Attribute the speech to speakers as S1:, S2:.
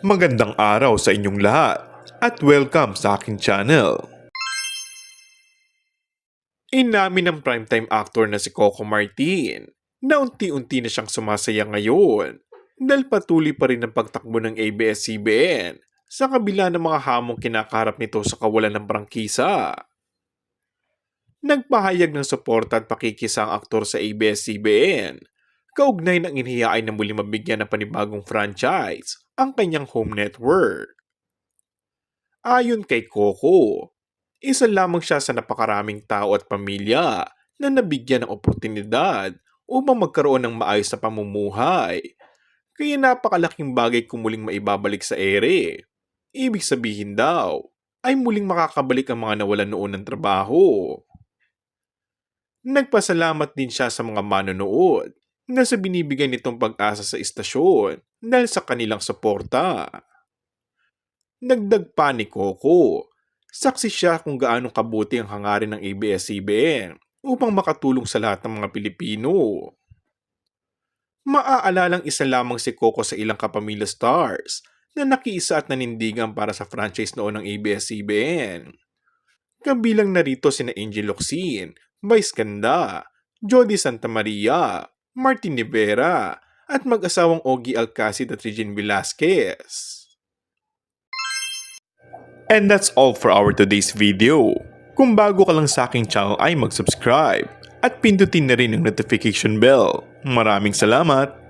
S1: Magandang araw sa inyong lahat at welcome sa aking channel. Inamin ng primetime actor na si Coco Martin na unti-unti na siyang sumasaya ngayon dahil patuloy pa rin ang pagtakbo ng ABS-CBN sa kabila ng mga hamong kinakaharap nito sa kawalan ng prangkisa. Nagpahayag ng suporta at pakikisa ang aktor sa ABS-CBN kaugnay ng inihain na muli mabigyan ng panibagong franchise ang kanyang home network. Ayon kay Coco, isa lamang siya sa napakaraming tao at pamilya na nabigyan ng oportunidad upang magkaroon ng maayos na pamumuhay. Kaya napakalaking bagay kung muling maibabalik sa ere. Ibig sabihin daw, ay muling makakabalik ang mga nawalan noon ng trabaho. Nagpasalamat din siya sa mga manonood na sa binibigay nitong pag-asa sa istasyon dahil sa kanilang suporta. Dagdag pa ni Coco, saksi siya kung gaano kabuti ang hangarin ng ABS-CBN upang makatulong sa lahat ng mga Pilipino. Maaalalang isa lamang si Coco sa ilang kapamilya stars na nakiisa at nanindigan para sa franchise noon ng ABS-CBN. Kabilang narito sina Angel Locsin, Vice Ganda, Jody Santa Maria, Martin Rivera, at mag-asawang Ogie Alcacid at Regine Velasquez. And that's all for our today's video. Kung bago ka lang sa aking channel ay mag-subscribe at pindutin na rin ang notification bell. Maraming salamat!